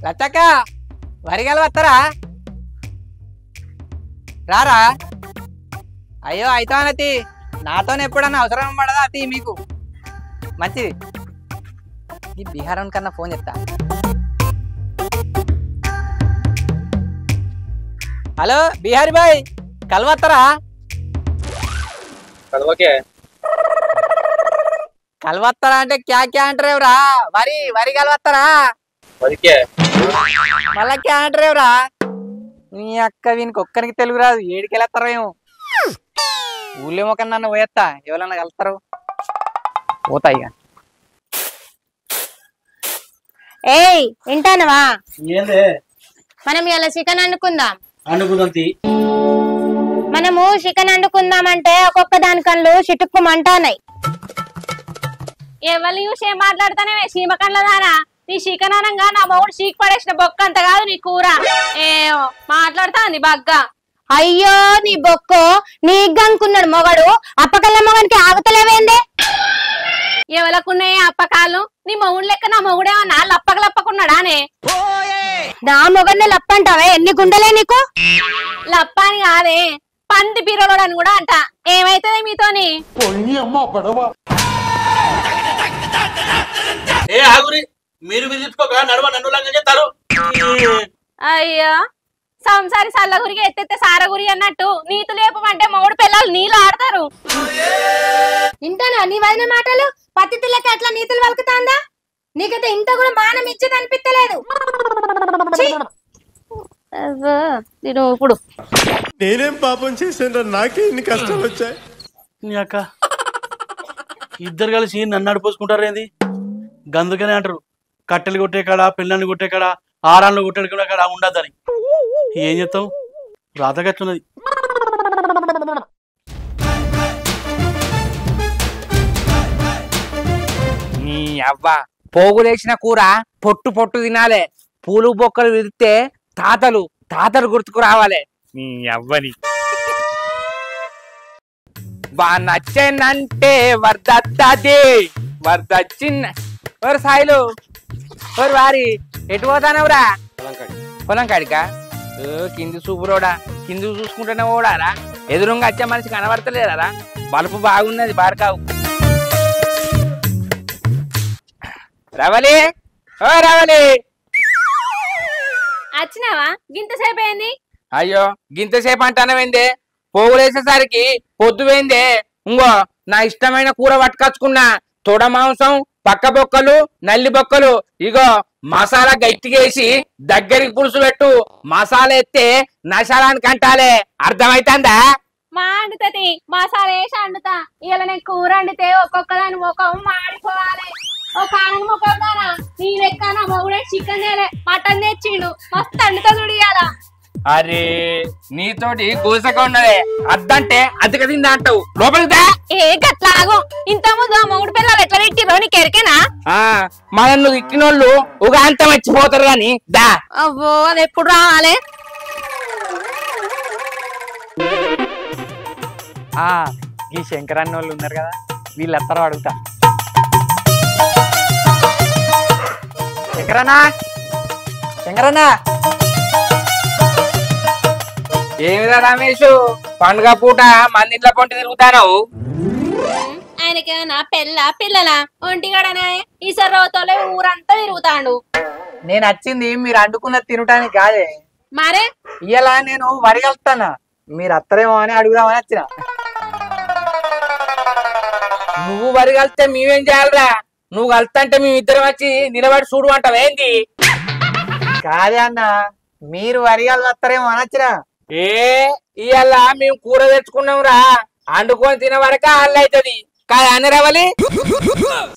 లచ్చక్క వరిగలు వస్తారా రారా? అయ్యో అయితానతి నాతోనే ఎప్పుడన్నా అవసరం పడదా అతి మీకు మంచిది. ఈ బీహారం కన్నా ఫోన్ చెప్తా. హలో బిహారీ భాయ్ కలవత్తరా? కలవత్తరా అంటే క్యా క్యా అంటారేవరా? వరి వరి కలవత్తరా? మళ్ళా క్యా అంటారేవరా? నీ అక్క వీనికి ఒక్కరికి తెలుగు రాదు, ఏడికెళ్ళేస్తారో ఏమో. ఊళ్ళో మొక్క నన్ను పోయేస్తా, ఎవరన్నా కలుస్తారు పోతా ఇక. ఏయ్ వింటానవా? మనం ఇలా చికెన్ వండుకుందాం. మనము చికెన్ వండుకుందామంటే ఒక్కొక్క దాని కళ్ళు చిటుక్కుమంటానాయి. ఎవరు చూసి ఏం మాట్లాడతానే సీమ కళ్ళ దానా? నీ చికెన్ అనగా నా మొగుడు చీక్ పడేసిన బొక్క అంత కాదు నీ కూర. ఏ మాట్లాడుతాంది బగ్గా. అయ్యో నీ బొక్కో నీగ్గనుకున్నాడు మొగడు, అప్పకల్ల మొగనికి ఆగుతలేవేందే? ఎవలకున్నాయి అప్పకాలు? నీ మొగుడు లెక్క నా మొగుడేమన్నా లప్పకున్నాడానే? నా మొగడ్ని లప్పంటావే? ఎన్ని గుండెలే నీకు? లప్ప అని కాదే, పంది పీరలోడు అని కూడా అంట. ఏమైతుంది మీతోని? మీరు విధించుకోక నడువ నన్ను లంగం చేస్తారు. అయ్యో సంసారి సల్ల గురికి ఎత్తెత్తే సార గురి అన్నట్టు నీతులు లేపమంటే మొగుడు పిల్లలు నీళ్ళు ఆడతారు. ఇంటానా నీ వదిన మాటలు? పత్తితులకి అట్లా నీతులు వలుకుతాందా? నీకైతే ఇంత కూడా మానం ఇచ్చేది అనిపించలేదు. నేను ఇప్పుడు నేనేం పాపం చేశాను, నాకే ఇన్ని కష్టాలు వచ్చాయి. నీ అక్క ఇద్దరు కలిసి నన్ను నడిపోసుకుంటారు ఏంది? గందుకనే అంటారు కట్టెలు కొట్టే కాడ, పిల్లల్ని కొట్టే కాడ, ఆరాళ్ళు కొట్టే కాడ ఉండద్దని. ఏం చెప్తావు? రాతగట్లున్నది. నీ అవ్వ పోగులేసిన కూర పొట్టు పొట్టు తినాలే. పూలు బొక్కలు విరిస్తే తాతలు తాతలు గుర్తుకు రావాలి. నీ అవ్వని బా నచ్చేనంటే వరదత్తది వరదచ్చిన. ఓరు సాయిలు, ఓరు వారి ఎటు పోతానవురా? పొలం కాడికా? కింది చూపురోడా, కింది చూసుకుంటూనే ఓడారా? ఎదురుగా వచ్చే మనిషి కనబడతలేరా? బలుపు బాగున్నది బారకావు. రవలి, ఓ రవలి, వచ్చినావా? గింతసేపు అయింది. అయ్యో గింతసేపు అంటానవేందే? పోగులేసేసరికి పొద్దు పోయిందే. ఇంగో నా ఇష్టమైన కూర పట్టుకొచ్చుకున్నా. తొడ మాంసం, పక్క బొక్కలు, నల్లి బొక్కలు. ఇగో మసాలా గట్టిగేసి దగ్గరికి పులుసు పెట్టు. మసాలా ఎత్తే నశాలానికి అంటాలే, అర్థమైతుందా? మా అండుతుంది మసాలా వేసి అండుతా. ఇలా నేను కూర వండితే ఒక్కొక్క దాని ముఖం మాడిపోవాలి. ఓ కారణం ముఖం దానా నీ లెక్క నా మొగుడే చికెన్ తేలే మటన్ తెచ్చిండు. మస్తు అండుతా చూడియాలా. అరే నీతోటి గోసగా ఉన్నదే, అద్దంటే అద్దెక తిందా అంటావు. లోపలిదా ఏ గట్లాగో ఇంత ముందు ఆ మొగుడు పిల్లలు ఎట్లా తిట్టిరో నీకు ఎరికేనా? మనల్ని తిట్టినోళ్ళు ఒక అంత మర్చిపోతారు గాని దా. అవ్వో అది ఎప్పుడు రావాలి? ఈ శంకరన్న వాళ్ళు ఉన్నారు కదా, వీళ్ళు ఎత్తారో అడుగుతా. శంకరన్నా, శంకరన్నా. ఏమిరా రమేష్, పండుగ పూట మంది ఇంట్లో పొంటి తిరుగుతాను. ఆయనకేమన్నా పిల్లలా ఒంటిగాడనే ఈసారి రోతోలే ఊరంతా తిరుగుతాడు. నేను వచ్చింది మీరు అండుకున్నది తినటానికి కాదే. మరే ఇలా నేను వరి కలుస్తానా, మీరు అత్తరేమో అని అడుగుదామని వచ్చిన. నువ్వు వరి కలిస్తే మేమేం చేయాలరా? నువ్వు కలుస్తంటే మేమిద్దరం వచ్చి నిలబడి చూడు అంటావేంది? కాదే అన్న, మీరు వరి కలుస్తారేమో అని వచ్చిన. ఇవాళ మేము కూర తెచ్చుకున్నాం రా, అండుకొని తినే వరక అల్ల అవుతుంది కాదు అని రవలి.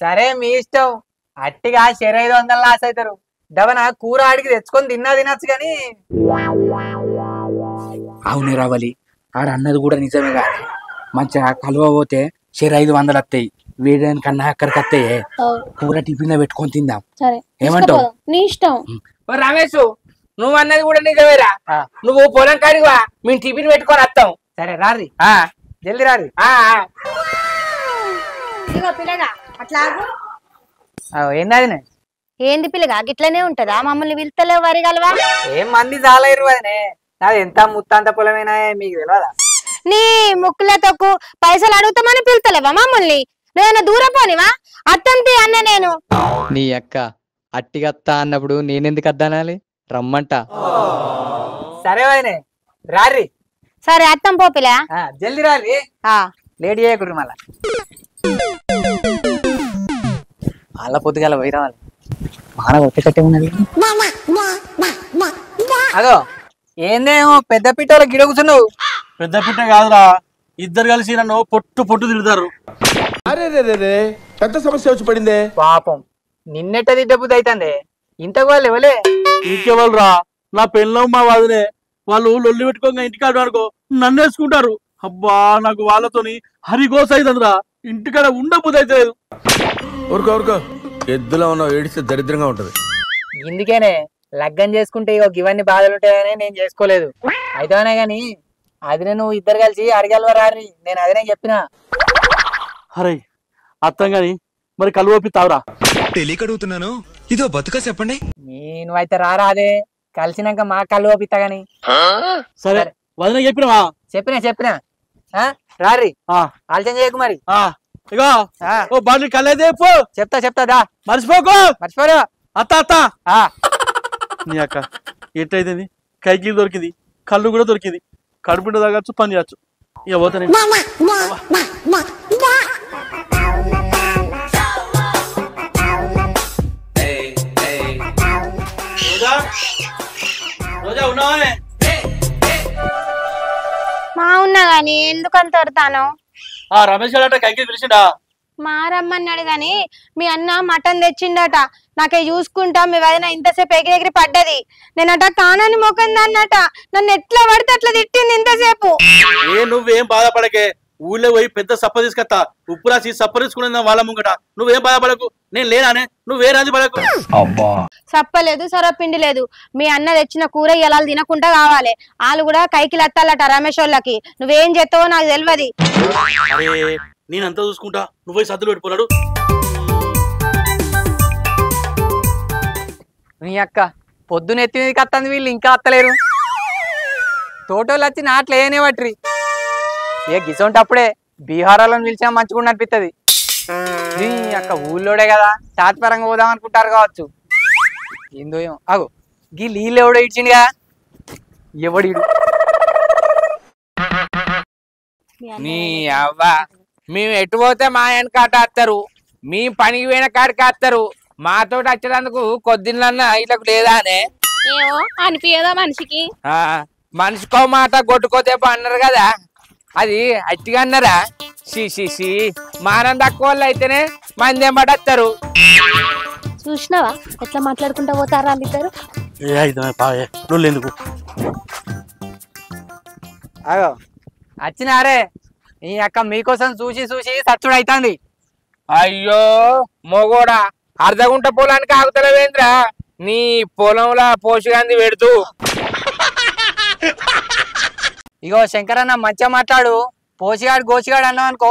సరే మీ ఇష్టం, అట్టిగా 500 లాస్ అవుతారు. దవన కూర ఆడికి తెచ్చుకొని తినచ్చు గాని. అవునే రవలి, ఆడ అన్నది కూడా నిజమే కాదు. మంచిగా కలువ పోతే 500 వస్తాయి. వేయడానికి కన్నా అక్కడికి వస్తాయి. కూర టిఫిన్ పెట్టుకొని తిందాం. ఏమంటావు? నీ ఇష్టం. రమేష్, నువ్వు అన్నది కూడా నిజమేరా. నువ్వు పొలం కాడివా, మేము టిఫిన్ పెట్టుకొని వస్తాం. సరే రారి, జల్దీ రారి. పిల్లగా అట్లా ఏంది? ఏంది పిల్లగా గిట్లనే ఉంటదా మమ్మల్ని పిలుస్తలేవు వరిగలవా ఏం మంది చాలా ఇరువదనే నాది ఎంత ముత్తంత పొలమైనా మీకు తెలియదా నీ ముక్కులతోకు పైసలు అడుగుతామని పిలుస్తలేవా మమ్మల్ని నువ్వేనా దూరం పోనివా అత్తంతి అన్న నేను నీ అక్క అట్టిగత్తా అన్నప్పుడు నేనెందుకు అద్దనాలి రమ్మంట సరే వదినే రారి సరే అత్తం పోపిలా జల్ది రారి లేట్ చేయకూడదు మళ్ళా వాళ్ళ పొద్దుగాల పోయి రావాలి మాన కొట్టకట్టే ఉన్నది అదో ఏందేమో పెద్ద పిట్టలో గిడ కూర్చున్నావు పెద్ద పిట్ట కాదురా ఇద్దరు కలిసి నన్ను పొట్టు పొట్టు తిడతారు అరే రే రే రే పెద్ద సమస్య వచ్చి పడిందే పాపం నిన్నెట్ట తిట్టబుద్ధి అవుతుంది ఇంతకు వాళ్ళు ఇవ్వలే ఇంకెవరు రా నా పెళ్ళం మా వదిలే వాళ్ళు లొల్లి పెట్టుకోగా ఇంటికాడు అనుకో నన్ను వేసుకుంటారు అబ్బా నాకు వాళ్ళతోని హరిగోస అవుతుందిరా ఇంటికాడ ఉండబుద్ధి అయితే లేదు ఊరుకో ఊరుకో ఎద్దులో ఉన్న ఏడిస్తే దరిద్రంగా ఉంటది ఇందుకేనే లగ్గం చేసుకుంటే ఇగో ఇవన్నీ బాధలు ఉంటాయని నేను చేసుకోలేదు అయితేనే గాని అదినే నువ్వు ఇద్దరు కలిసి అడిగలవ రారి నేను అదినే చెప్పిన అరే అర్థం గాని మరి కలువపి తావురా తెలియకడుగుతున్నాను ఇదో బతుక చెప్పండి నువ్వైతే రారా అదే కలిసినాక మా కళ్ళు ఓపిస్తా గాని సరే వదిన చెప్పినవా చెప్పినా రారి ఆలోచన చేయకు మరి ఇగో ఓ బాటి కళ్ళైతే చెప్తా దా మర్చిపోకు మర్చిపోరు అత్త నీ అక్క ఎట్టయితుంది కైకి దొరికింది కళ్ళు కూడా దొరికింది కడుపుంట తాగచ్చు పని చేయచ్చు ఇక పోతానే రోజా ఉన్నావా మా ఉన్నా గాని ఎందుకంత వడతాను రమేష్ గారు కైకి పిలిచిండా మా రమ్మన్నాడు గాని మీ అన్న మటన్ తెచ్చిండట నాకే చూసుకుంటా మీ వదిన ఇంతసేపు ఎగిరెగిరి పడ్డది నేనట కానని మొకంది అన్నట నన్ను ఎట్లా పడితే అట్లా తిట్టింది ఇంతసేపు నువ్వేం బాధపడకే ఊళ్ళో పోయి పెద్ద సప్ప తీసుకొస్తా ఉప్పు రాసి సప్ప తీసుకునే వాళ్ళ ముంగట నువ్వేం బాధపడకు నేను లేనానే నువ్వే రాజు పడకు సప్పలేదు సొరపిండి లేదు మీ అన్న తెచ్చిన కూర ఇలా తినకుండా కావాలి వాళ్ళు కూడా కైకి లత్తాలట రమేష్ వాళ్ళకి నువ్వేం చేస్తావో నాకు తెలియదు అరే నేనంతా చూసుకుంటా నువ్వు సద్దులు పెట్టుకున్నాడు నీ అక్క పొద్దున ఎత్తినది కత్తంది వీళ్ళు ఇంకా అత్తలేరు తోటోళ్ళు వచ్చి నాట్లు ఏనే పట్రి ఏ గిసొంటప్పుడే బీహారాలను పిలిచినా మంచిగా అనిపిస్తుంది నీ అక్క ఊళ్ళోడే కదా తాత్పరంగా పోదాం అనుకుంటారు కావచ్చు ఏందో ఏమో అగో గీ నీళ్ళు ఎవడో ఇచ్చిండుగా ఎవడు నీ అవ్వ మేము ఎటు పోతే మా వెనకాట వస్తారు మీ పనికి పోయిన కాడికి వస్తారు మాతో వచ్చేందుకు కొద్దిలన్నా ఇట్లకు లేదానే ఏమో అనిపించదా మనిషికి మనిషికో మాట కొట్టుకోతే అన్నారు కదా అది అట్టిగా అన్నారా సి మానం తక్కువ వాళ్ళు అయితేనే మంది పడతారు చూసినావా ఎట్లా మాట్లాడుకుంటా పోతారా వాళ్ళిద్దరు నువ్వు ఎందుకు అగో వచ్చినారే ఈ అక్క మీకోసం చూసి సచ్చుడు అవుతుంది అయ్యో మొగోడా అర్ధగుంట పొలానికి ఆగుతలేవేంద్రా నీ పొలంలో పోషకాంది పెడుతూ ఇగో శంకరన్న మంచిగా మాట్లాడు పోసిగాడు గోసిగాడు అన్నావు అనుకో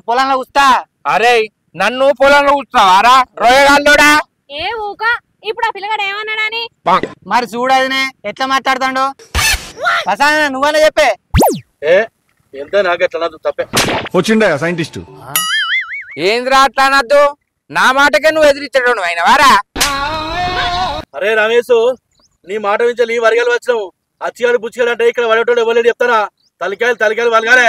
పొలంలో ఉస్తా అరే నన్ను పొలంలో కూర్చున్నావారా రోయగాల్లోడా ఏ ఊక ఇప్పుడు ఆ పిల్లగాడు ఏమన్నాడని మరి చూడదునే ఎట్లా మాట్లాడుతాడు పసాన నువ్వనే చెప్పే ఎంత నాకు ఎట్లా తప్పే వచ్చిండా సైంటిస్ట్ ఏంద్రా అట్లా అనద్దు నా మాటకే నువ్వు ఎదిరించడం ఆయన వారా అరే రమేష్ నీ మాట నుంచి వరగలు వచ్చినావు అచ్చిగాడు పుచ్చిగాడు అంటే ఇక్కడ పడేటోడు ఎవరు చెప్తారా తలకాయలు వలగాలే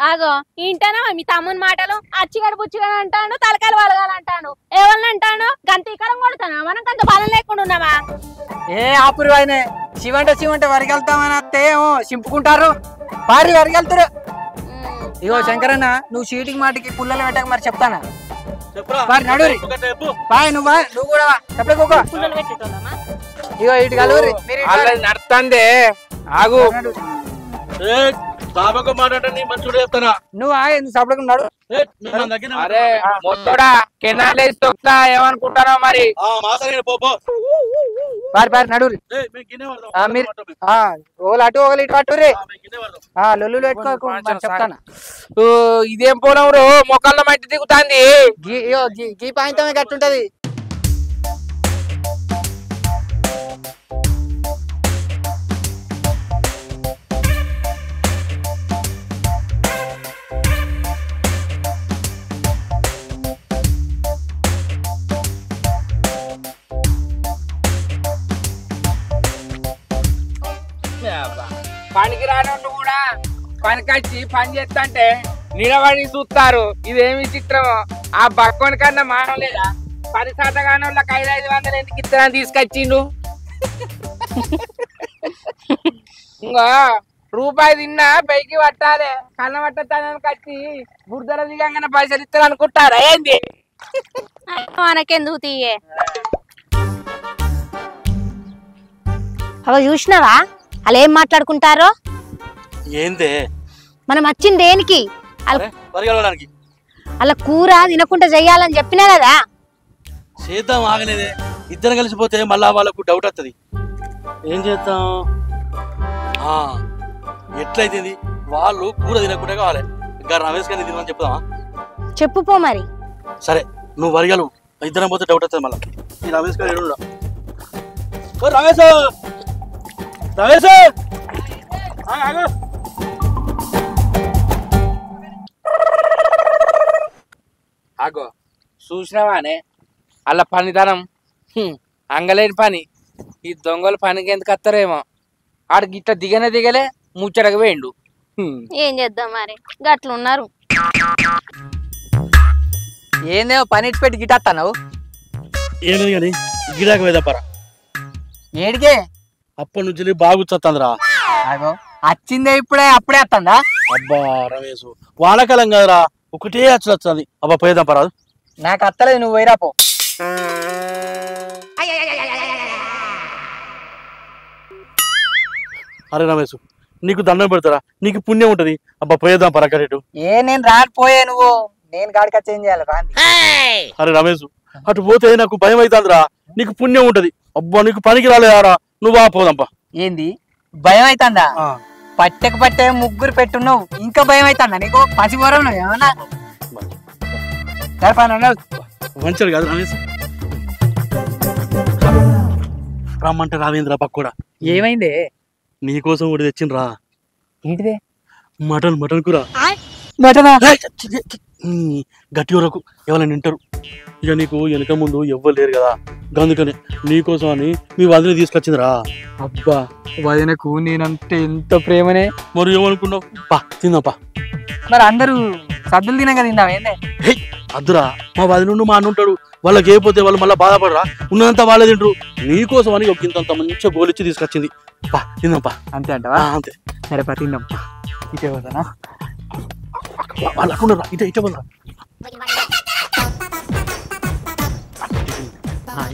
ఆగో ఇంటనా మీ తమ్ముని మాటలు అచ్చిగాడు పుచ్చిగాడు అంటాడు తలకాయలు వలగాలంటాను ఎవరిని అంటాడు గంతీకరం కొడతాను మనం కొంత బలం లేకుండా ఉన్నావా ఏ ఆపురు ఆయన శివంటే వరగలుతామని వస్తే చింపుకుంటారు పారి వరగలుతారు ఇగో శంకరన్న నువ్వు చీటికి మాటికి పుల్లలు పెట్టక మరి చెప్తానా పారి నడురి పాయ్ నువ్వు కూడా చెప్పలేకోకో పుల్లలు పెట్టేటోళ్ళమా ఇగో ఇటు కలవరి నడుతుంది ఆగు బాబాకు మాట నీ మంచి చెప్తానా నువ్వు సపడకున్నాడు అరే మొత్తడా కెనాలేసి తొక్తా ఏమనుకుంటారో మరి పారి నడురి మీరు ఓలు అటు ఒకరు ఇటు అట్టురే లొల్లు పెట్టుకో చెప్తానా ఇదేం పోలం రో మొక్కల్లో మట్టి దిగుతాంది గీ పాయింతమే గట్టుంటది పనికి రానోళ్ళు కూడా పనికొచ్చి పని చేస్తంటే నిలబడి చూస్తారు. ఇదేమి చిత్రమో. ఆ బక్కోని కన్నా మానలేదా? 10 శాతగానోళ్ళకి 500 ఎందుకు ఇస్తానని తీసుకొచ్చిండు. ఇంకా రూపాయి తిన్నా పైకి పట్టాలి. కన్న పట్టడానికి వచ్చి బురదల దిగంగానే పైసలు ఇస్తారు అనుకుంటారా ఏంది? మనకెందుకు తీయే? అవ చూసినావా అలా ఏం మాట్లాడుకుంటారో? ఏందే మనం వచ్చింది దేనికి? వరిగలడానికి అలా కూర తినకుండా చెయ్యాలని చెప్పినా కదా. చేద్దాం, ఆగలేదే. ఇద్దరు కలిసిపోతే మళ్ళా వాళ్ళకు డౌట్ వస్తుంది. ఏం చేద్దాం? ఎట్లయితే వాళ్ళు కూర తినకుండా కావాలి. ఇంకా రమేష్ గారిని తినమని చెప్తావా? చెప్పుపో మరి. సరే నువ్వు వరిగలు, ఇద్దరం పోతే డౌట్ వస్తుంది మళ్ళీ. ఈ రమేష్ గారు ఏడు రమేష్ రమేష్ ఆగో చూసినావానే అలా పనితనం. అంగలేని పని. ఈ దొంగలు పనికి ఎందుకు వస్తారేమో. ఆడికి ఇట్లా దిగలే ముచ్చటగా వేయండు. ఏం చేద్దాం మరి, గట్లున్నారు. ఏందేమో పని ఇచ్చి పెట్టి గిట్టేస్తావు. ఏం లేదు కానీ గిరాక వేదపరా ఏడికే అప్పటి నుంచి బాగా వచ్చేస్తుందిరా. అగో వచ్చిందే ఇప్పుడే, అప్పుడే వస్తుందా? అబ్బా రమేష్ వానకాలం కదరా, ఒకటే వచ్చి అబ్బా పోయేద్దాం పరాదు. నాకు అత్తలేదు, నువ్వు పోయిరా పో. అరే రమేష్ నీకు దండం పెడతారా, నీకు పుణ్యం ఉంటది. అబ్బా పోయేద్దాం పరా కరెక్ట్. నేను రాకపోయే, నువ్వు నేను గాడికి వచ్చి ఏం చేయాలి రాంది. అరే రమేష్ అటు పోతే నాకు భయం అవుతుందిరా, నీకు పుణ్యం ఉంటది. అబ్బా నీకు పనికి రాలేదారా, నువ్వు పోదాంపా. ఏంది భయం అవుతుందా? పట్టెకు పట్టే ముగ్గురు పెట్టున్నావు, ఇంకా భయం అవుతుందా నీకు? పసిపోరం నువ్వు ఏమన్నా మంచిది కాదు రమేష్. రమ్మంటే రావేంద్ర పక్కూడా. ఏమైంది? నీకోసం కూడా తెచ్చిండ్రా. ఏంటిదే? మటన్ కూర. మటనా? గట్టి వరకు ఎవరైనా వింటారు. ఇక నీకు వెనక ముందు ఎవ్వరు లేరు కదా, అందుకని నీకోసం అని మీ వదిన తీసుకొచ్చిందిరా. అబ్బా వదినకు నేనంటే ఎంత ప్రేమనే. మరి ఏమనుకున్నావు? పా తిందాంపా. మరి అందరూ సద్దులు తినగా తిందాం ఏందే? అద్దురా, మా వదిన మా అన్న ఉంటాడు, వాళ్ళకి ఏపోతే వాళ్ళు మళ్ళీ బాధపడరా, ఉన్నదంతా వాళ్ళే తింటారు. నీకోసం అని ఒక ఇంత మంచిగా గోలిచ్చి తీసుకొచ్చింది. పా తిందాంపా. అంతే అంటవా? అంతే. సరే పా తిందాం. ఇటే పోతానా? వాళ్ళకుండా ఇటే పోదా.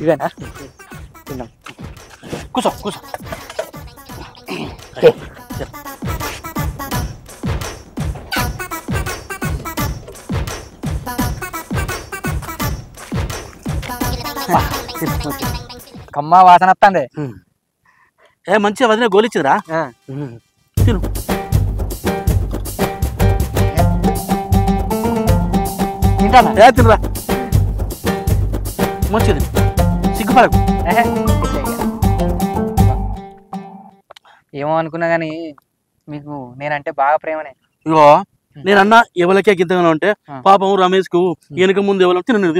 ఇవేనా? తిందాం. కూసో కమ్మ వాసన వస్తుంది. మంచిగా వదిన గోలిచ్చిరా. తిను. తినరా మంచిది, సిగ్గుపడకు. ఏమో అనుకున్నా గానీ మీకు నేనంటే బాగా ప్రేమనే. ఇగో నేనన్నా ఎవరికే గింతగా ఉంటే పాపం రమేష్ కు వెనక ముందు ఎవరు తిను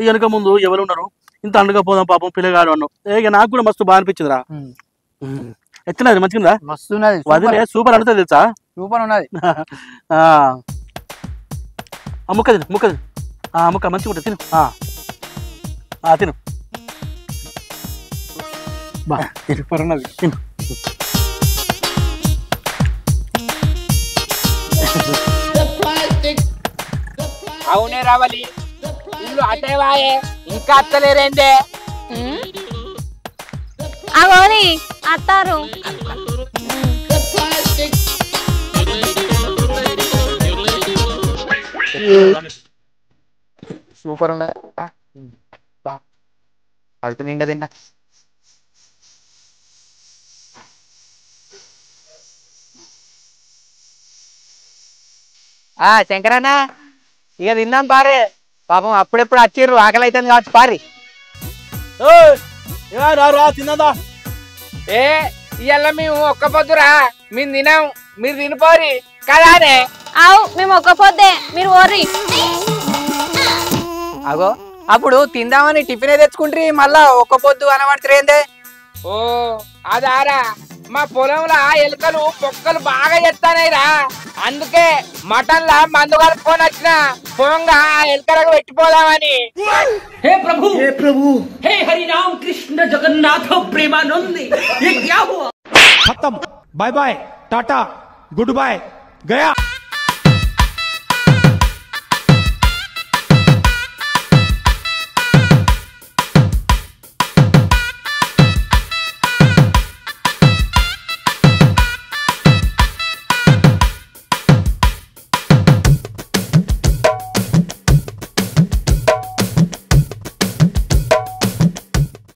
వెనక ముందు ఎవరు ఉన్నారు, ఇంత అండగా పోదాం పాపం పిల్లగాడు అన్నావు. ఇక నాకు కూడా మస్తు బాగా అనిపించిందిరా. ఎట్లున్నది? మంచిగా మస్తు ఉన్నది. వదిలే సూపర్ అంటుంది తెలుసా? సూపర్ ఉన్నది. ముక్క తిను, ముక్క మంచిగా ఉంటుంది. తిను తిను. సూపర్ ఉన్నది. తిను. అవునే రావాలి, ఇల్లు అటే వాయే, ఇంకా అత్తలేరేందే? అవని అత్తారు. సూపర్ ఉన్నది. అది నిండా తిన్నా. శంకరన్న ఇక తిందాం పారే. పాపం అప్పుడెప్పుడు వచ్చిర్రు, ఆకలి అవుతుంది కావచ్చు పారి. తిన్నదా? ఇవాళ మేము ఒక్క పొద్దురా, మేము తినాం, మీరు తినిపోరి కదానే. అవు మేము ఒక్క పొద్దే, మీరు ఓర్రి. అగో అప్పుడు తిందామని టిఫినే తెచ్చుకుంటారు, మళ్ళా ఒక్క పొద్దు అనబడుతురేందే? ఓ అదారా, మా పొలంలో ఎలుకలు పొక్కలు బాగా చెత్తానైరా. అందుకే మటన్ లా మందు కలుపుకొని వచ్చిన పోంగా ఎలుకలకు పెట్టిపోదామని. हे प्रभु हे हरि राम कृष्ण जगन्नाथ प्रेमानंद ये क्या हुआ? खत्म, bye bye, tata, goodbye, गया.